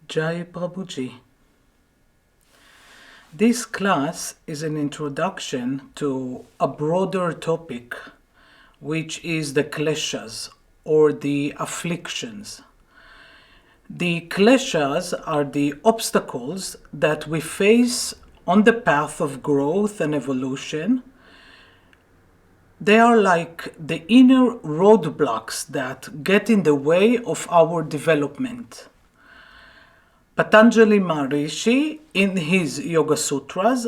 Jai Prabhuji. This class is an introduction to a broader topic, which is the Kleshas, or the afflictions. The Kleshas are the obstacles that we face on the path of growth and evolution. They are like the inner roadblocks that get in the way of our development. Patanjali Maharishi, in his Yoga Sutras,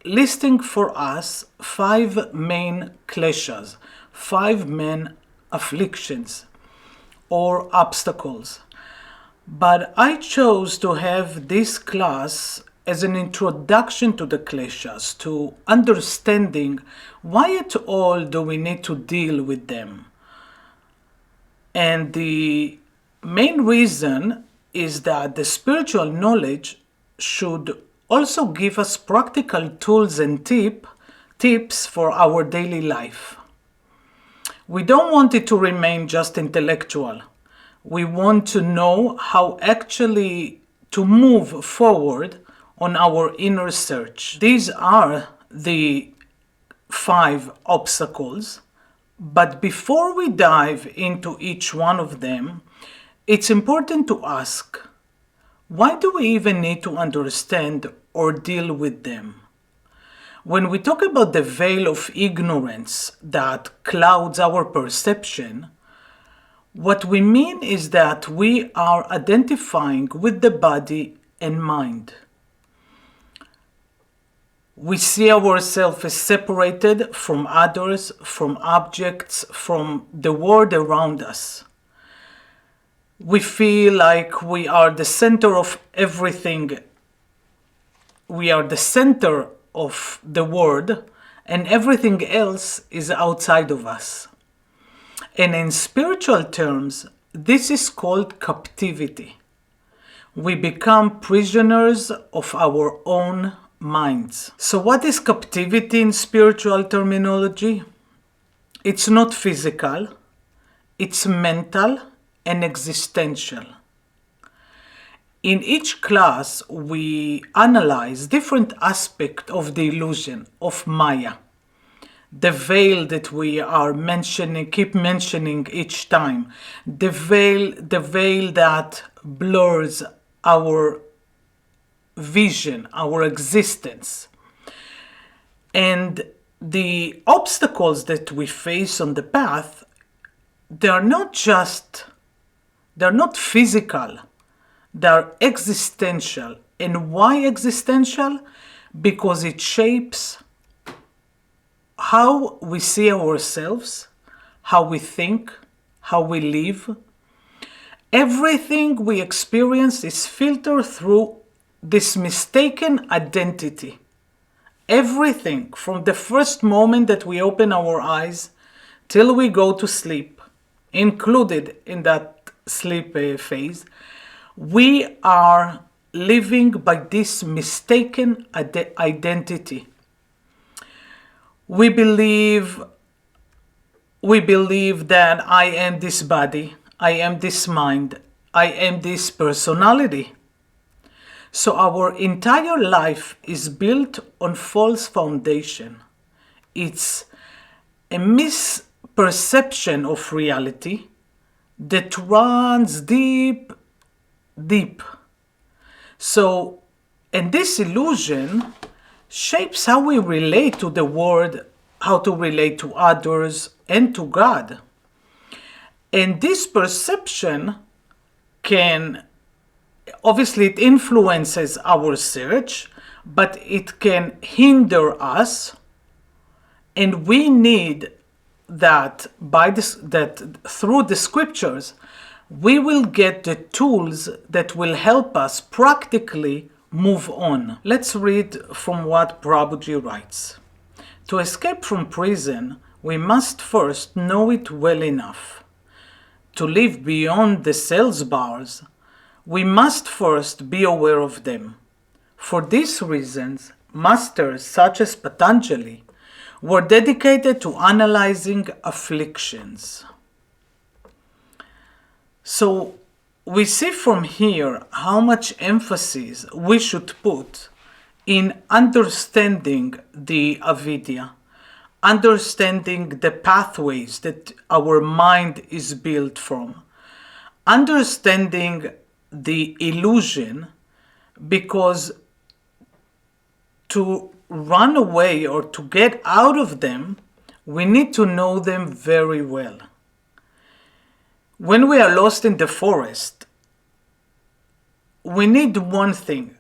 listing for us 5 main kleshas, 5 main afflictions or obstacles. But I chose to have this class as an introduction to the kleshas, to understanding why at all do we need to deal with them. And the main reason is that the spiritual knowledge should also give us practical tools and tips for our daily life. We don't want it to remain just intellectual. We want to know how actually to move forward on our inner search. These are the 5 obstacles, but before we dive into each one of them, it's important to ask, why do we even need to understand or deal with them? When we talk about the veil of ignorance that clouds our perception, what we mean is that we are identifying with the body and mind. We see ourselves as separated from others, from objects, from the world around us. We feel like we are the center of everything. We are the center of the world, and everything else is outside of us. And in spiritual terms, this is called captivity. We become prisoners of our own minds. So what is captivity in spiritual terminology? It's not physical, it's mental and existential. In each class, we analyze different aspects of the illusion of Maya, the veil that we are keep mentioning each time, the veil that blurs our vision, our existence. And the obstacles that we face on the path, they're not physical, they're existential. And why existential? Because it shapes how we see ourselves, how we think, how we live. Everything we experience is filtered through this mistaken identity. Everything from the first moment that we open our eyes till we go to sleep, included in that sleep phase, we are living by this mistaken identity. We believe that I am this body, I am this mind, I am this personality. So our entire life is built on false foundation. It's a misperception of reality that runs deep. So, and this illusion shapes how we relate to the world, how to relate to others and to God. And this perception obviously it influences our search, but it can hinder us, and we need that through the scriptures we will get the tools that will help us practically move on. Let's read from what Prabhuji writes. To escape from prison, we must first know it well enough. To live beyond the cell's bars, we must first be aware of them. For these reasons, masters such as Patanjali were dedicated to analyzing afflictions. So we see from here how much emphasis we should put in understanding the avidya, understanding the pathways that our mind is built from, understanding the illusion, because to run away or to get out of them, we need to know them very well. When we are lost in the forest, we need one thing.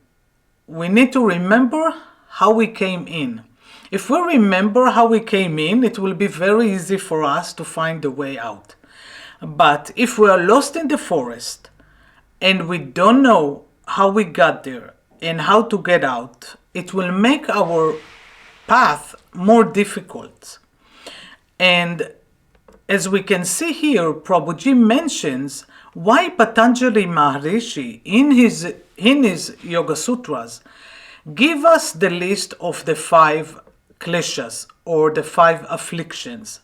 We need to remember how we came in. If we remember how we came in, it will be very easy for us to find a way out. But if we are lost in the forest and we don't know how we got there and how to get out, it will make our path more difficult. And as we can see here, Prabhuji mentions why Patanjali Maharishi in his Yoga Sutras give us the list of the 5 Kleshas, or the 5 afflictions.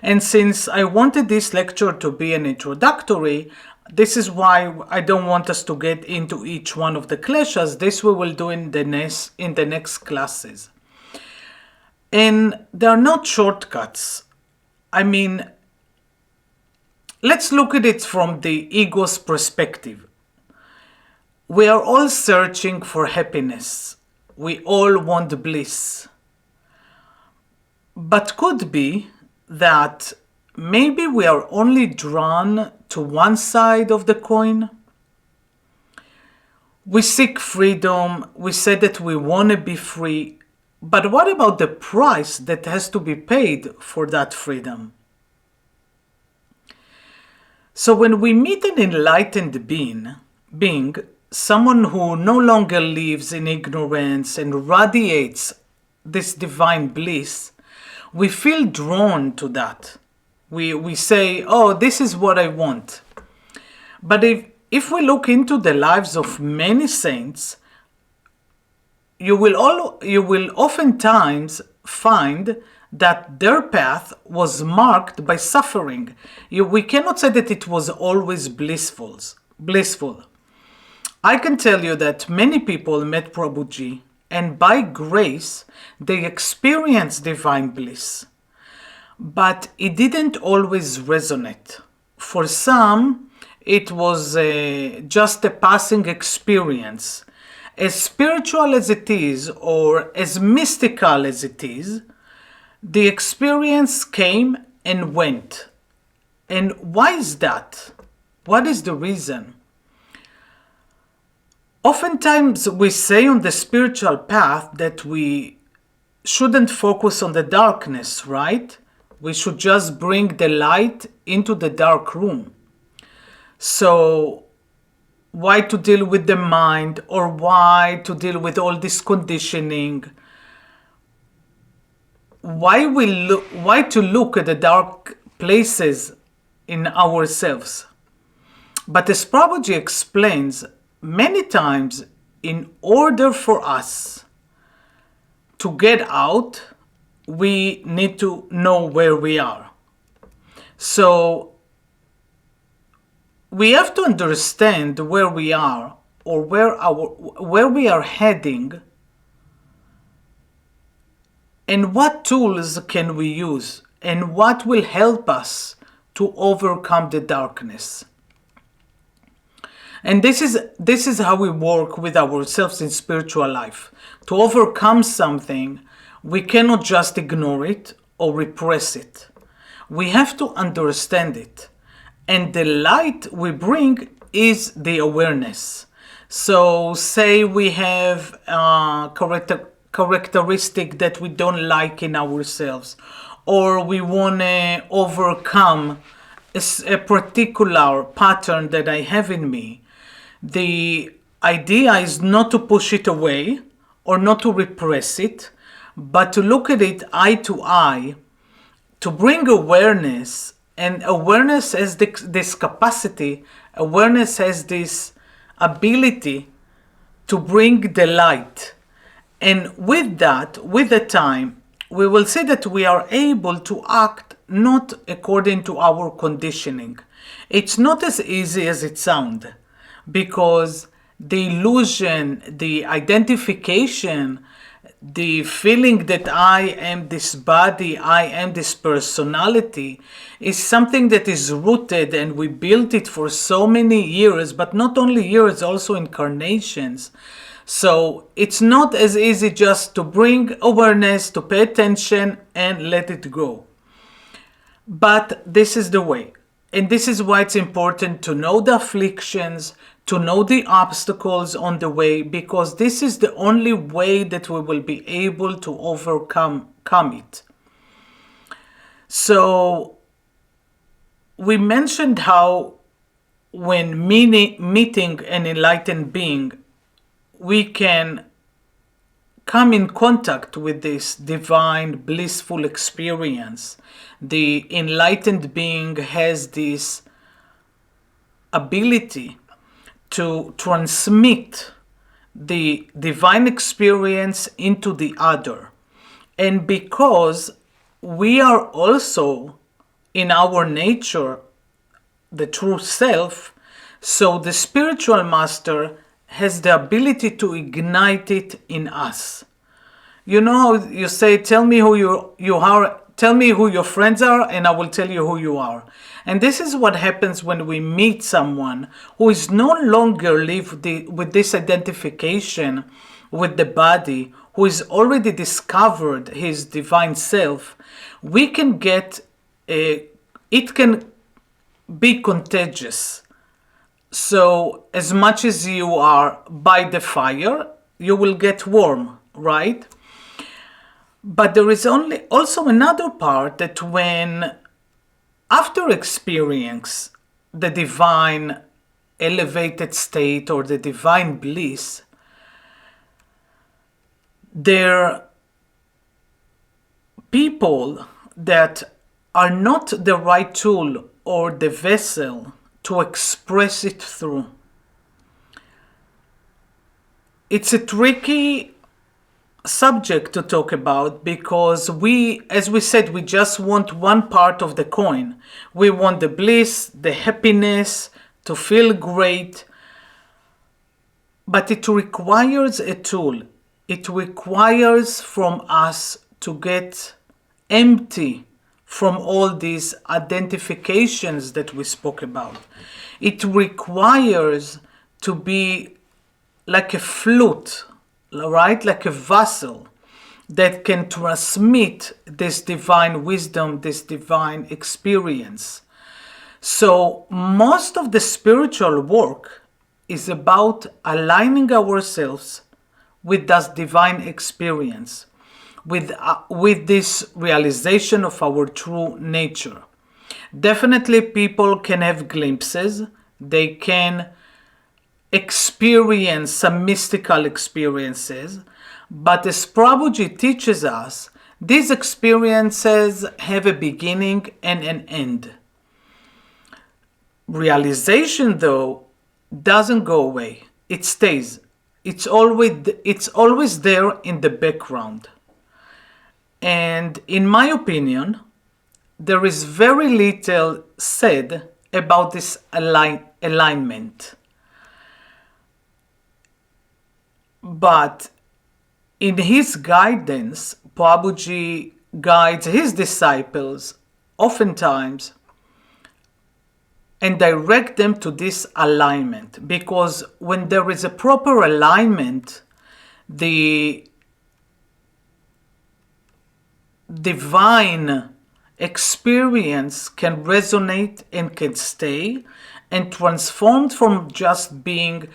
And since I wanted this lecture to be an introductory, this is why I don't want us to get into each one of the Kleshas. This we will do in the next classes. And they are not shortcuts. I mean, let's look at it from the ego's perspective. We are all searching for happiness. We all want bliss. But could be that maybe we are only drawn to one side of the coin. We seek freedom. We say that we want to be free. But what about the price that has to be paid for that freedom? So when we meet an enlightened being, someone who no longer lives in ignorance and radiates this divine bliss, we feel drawn to that. We say, oh, this is what I want. But if we look into the lives of many saints, you will oftentimes find that their path was marked by suffering. We cannot say that it was always blissful. I can tell you that many people met Prabhuji, and by grace they experienced divine bliss. But it didn't always resonate. For some, it was just a passing experience. As spiritual as it is, or as mystical as it is, the experience came and went. And why is that? What is the reason? Oftentimes we say on the spiritual path that we shouldn't focus on the darkness, right? We should just bring the light into the dark room. So why to deal with the mind, or why to deal with all this conditioning? Why to look at the dark places in ourselves? But as Prabhuji explains, many times in order for us to get out, we need to know where we are. So we have to understand where we are, or where we are heading, and what tools can we use, and what will help us to overcome the darkness. And this is how we work with ourselves in spiritual life. To overcome something, we cannot just ignore it or repress it. We have to understand it. And the light we bring is the awareness. So say we have a characteristic that we don't like in ourselves, or we want to overcome a particular pattern that I have in me. The idea is not to push it away or not to repress it, but to look at it eye to eye, to bring awareness. And awareness has this capacity, awareness has this ability to bring the light. And with that, with the time, we will see that we are able to act not according to our conditioning. It's not as easy as it sounds. because the illusion, the identification, the feeling that I am this body, I am this personality, is something that is rooted, and we built it for so many years, but not only years, also incarnations. So it's not as easy just to bring awareness, to pay attention and let it go. But this is the way. And this is why it's important to know the afflictions, to know the obstacles on the way, because this is the only way that we will be able to overcome it. So we mentioned how when meeting an enlightened being, we can come in contact with this divine, blissful experience. The enlightened being has this ability to transmit the divine experience into the other. And because we are also in our nature the true self, so the spiritual master has the ability to ignite it in us. You know how you say, tell me who you are, tell me who your friends are, and I will tell you who you are. And this is what happens when we meet someone who is no longer with this identification with the body, who has already discovered his divine self. We can get it can be contagious. So as much as you are by the fire, you will get warm, right? But there is also another part, that when after experience the divine elevated state or the divine bliss, there are people that are not the right tool or the vessel to express it through. It's a tricky subject to talk about, because as we said, we just want one part of the coin. We want the bliss, the happiness, to feel great. But it requires a tool. It requires from us to get empty from all these identifications that we spoke about. It requires to be like a flute, right? Like a vessel that can transmit this divine wisdom, this divine experience. So most of the spiritual work is about aligning ourselves with this divine experience, with this realization of our true nature. Definitely people can have glimpses, they can experience some mystical experiences, but as Prabhuji teaches us, these experiences have a beginning and an end. Realization, though, doesn't go away. It stays. It's always there in the background. And in my opinion, there is very little said about this alignment. But in his guidance, Prabhuji guides his disciples oftentimes and direct them to this alignment, because when there is a proper alignment, the divine experience can resonate and can stay and transform from just being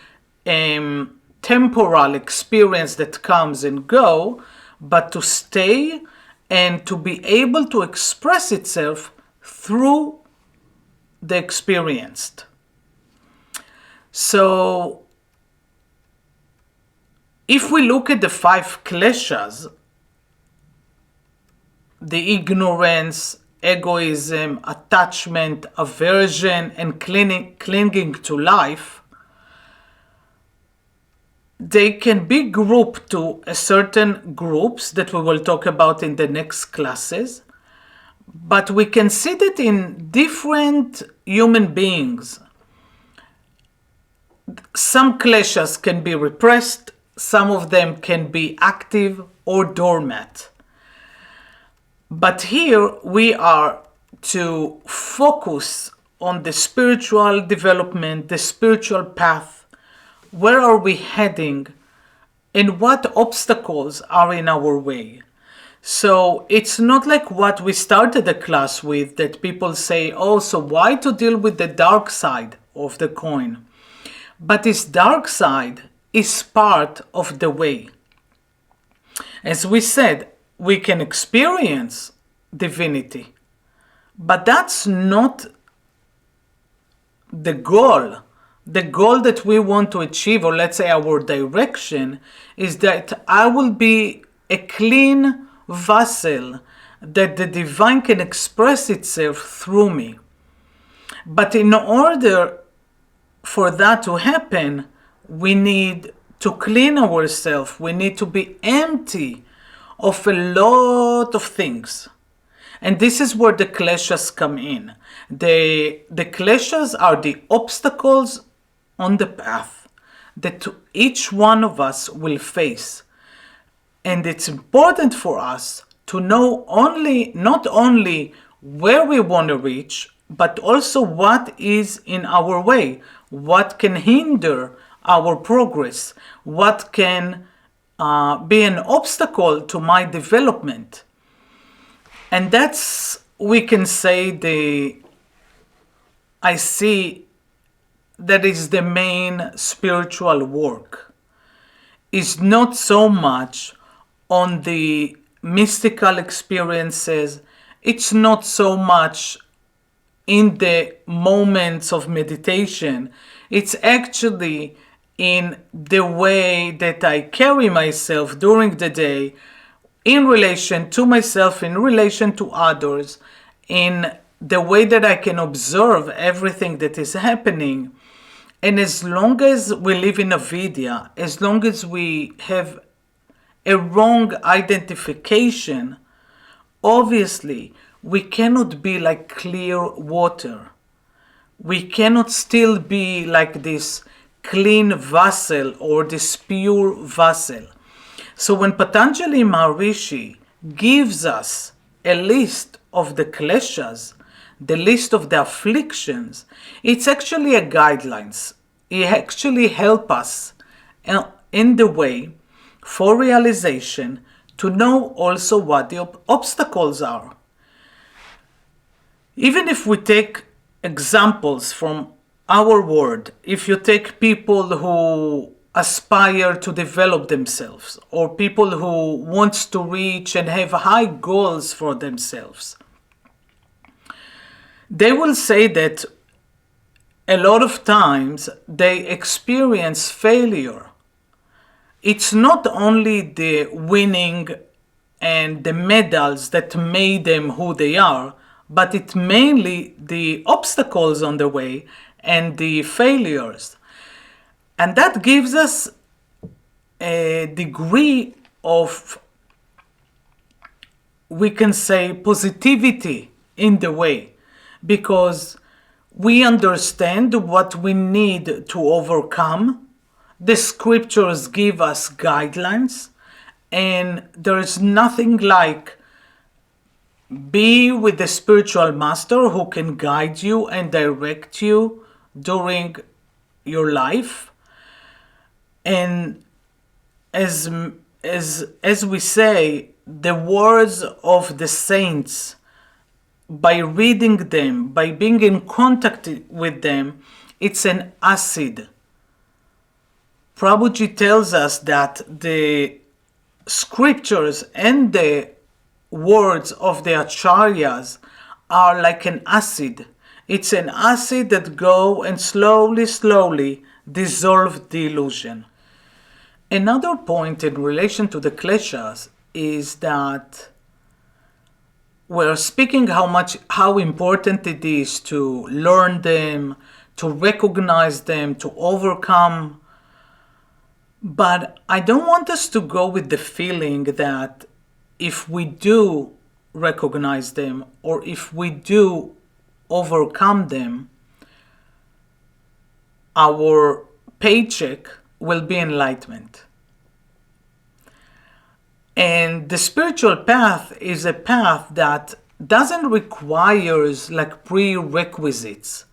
temporal experience that comes and go, but to stay and to be able to express itself through the experienced. So if we look at the 5 kleshas, the ignorance, egoism, attachment, aversion, and clinging to life, they can be grouped to a certain groups that we will talk about in the next classes. But we can see that in different human beings, some kleshas can be repressed, some of them can be active or dormant. But here we are to focus on the spiritual development, the spiritual path. Where are we heading and what obstacles are in our way? So it's not like what we started the class with, that people say, oh, so why to deal with the dark side of the coin? But this dark side is part of the way. As we said, we can experience divinity, but that's not the goal. The goal that we want to achieve, or let's say our direction, is that I will be a clean vessel, that the divine can express itself through me. But in order for that to happen, we need to clean ourselves. We need to be empty of a lot of things. And this is where the kleshas come in. The kleshas are the obstacles on the path that each one of us will face. And it's important for us to know not only where we want to reach, but also what is in our way, what can hinder our progress, what can be an obstacle to my development. And that's, we can say, I see that is the main spiritual work. Is not so much on the mystical experiences, it's not so much in the moments of meditation, it's actually in the way that I carry myself during the day, in relation to myself, in relation to others, in the way that I can observe everything that is happening. And as long as we live in avidya, as long as we have a wrong identification, obviously we cannot be like clear water. We cannot still be like this clean vessel or this pure vessel. So when Patanjali Maharishi gives us a list of the kleshas, the list of the afflictions, it's actually a guidelines. It actually helps us in the way for realization to know also what the obstacles are. Even if we take examples from our world, if you take people who aspire to develop themselves, or people who wants to reach and have high goals for themselves, they will say that a lot of times they experience failure. It's not only the winning and the medals that made them who they are, but it's mainly the obstacles on the way and the failures. And that gives us a degree of, we can say, positivity in the way, because we understand what we need to overcome. The scriptures give us guidelines, and there is nothing like be with the spiritual master who can guide you and direct you during your life. And as we say, the words of the saints, by reading them, by being in contact with them, it's an acid. Prabhuji tells us that the scriptures and the words of the acharyas are like an acid. It's an acid that go and slowly dissolve the illusion. Another point in relation to the kleshas is that we're speaking how important it is to learn them, to recognize them, to overcome. But I don't want us to go with the feeling that if we do recognize them or if we do overcome them, our paycheck will be enlightenment. And the spiritual path is a path that doesn't require like prerequisites.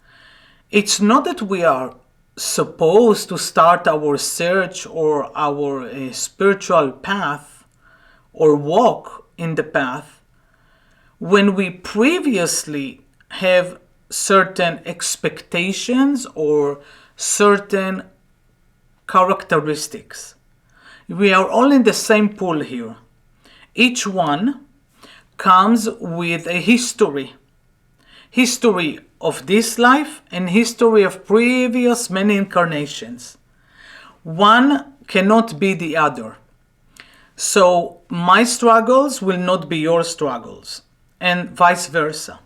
It's not that we are supposed to start our search or our spiritual path or walk in the path when we previously have certain expectations or certain characteristics. We are all in the same pool here. Each one comes with a history of this life and history of previous many incarnations. One cannot be the other. So my struggles will not be your struggles, and vice versa.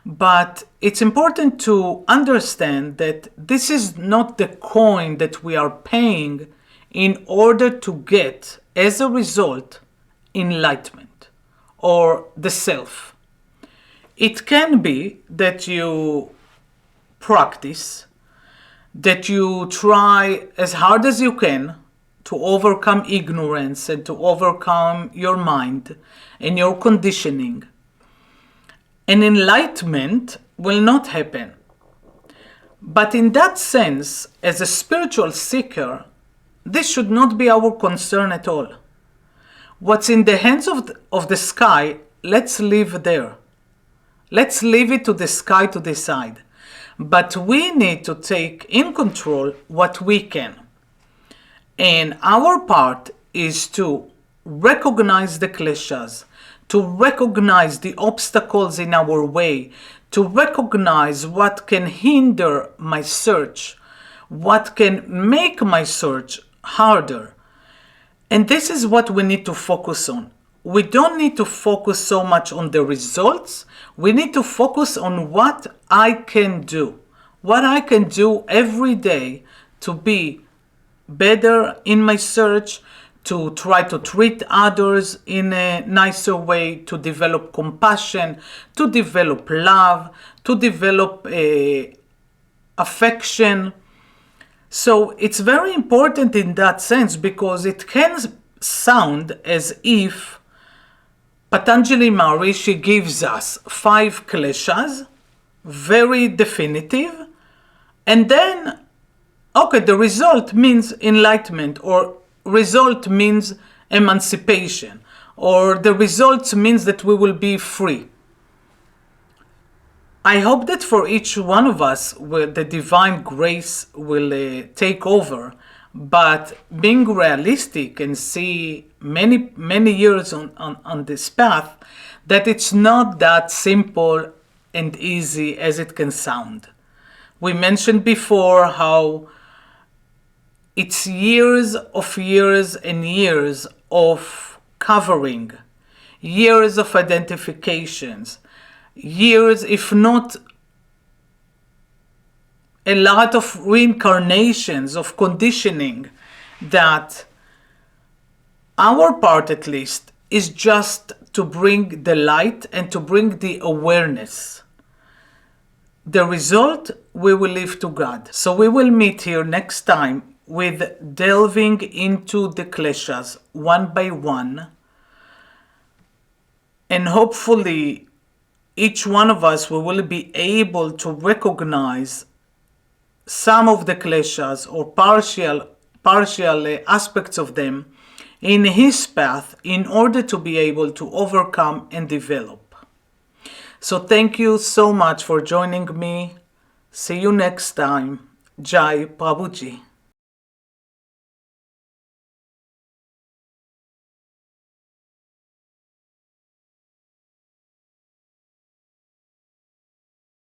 But it's important to understand that this is not the coin that we are paying in order to get, as a result, enlightenment or the self. It can be that you practice, that you try as hard as you can to overcome ignorance and to overcome your mind and your conditioning. And enlightenment will not happen. But in that sense, as a spiritual seeker, this should not be our concern at all. What's in the hands of the sky, let's leave there. Let's leave it to the sky to decide. But we need to take in control what we can. And our part is to recognize the kleshas, to recognize the obstacles in our way, to recognize what can hinder my search, what can make my search harder. And this is what we need to focus on. We don't need to focus so much on the results. We need to focus on what I can do. What I can do every day to be better in my search, to try to treat others in a nicer way, to develop compassion, to develop love, to develop affection. So it's very important in that sense, because it can sound as if Patanjali Maharishi gives us 5 kleshas, very definitive, and then, okay, the result means enlightenment, or result means emancipation, or the result means that we will be free. I hope that for each one of us, the divine grace will take over, but being realistic and see many years on this path, that it's not that simple and easy as it can sound. We mentioned before how it's years and years of covering, years of identifications, years, if not a lot of reincarnations of conditioning, that our part at least is just to bring the light and to bring the awareness. The result, we will leave to God. So we will meet here next time with delving into the kleshas one by one, and hopefully each one of us will be able to recognize some of the kleshas or partial aspects of them in his path in order to be able to overcome and develop. So thank you so much for joining me. See you next time. Jai Prabhuji.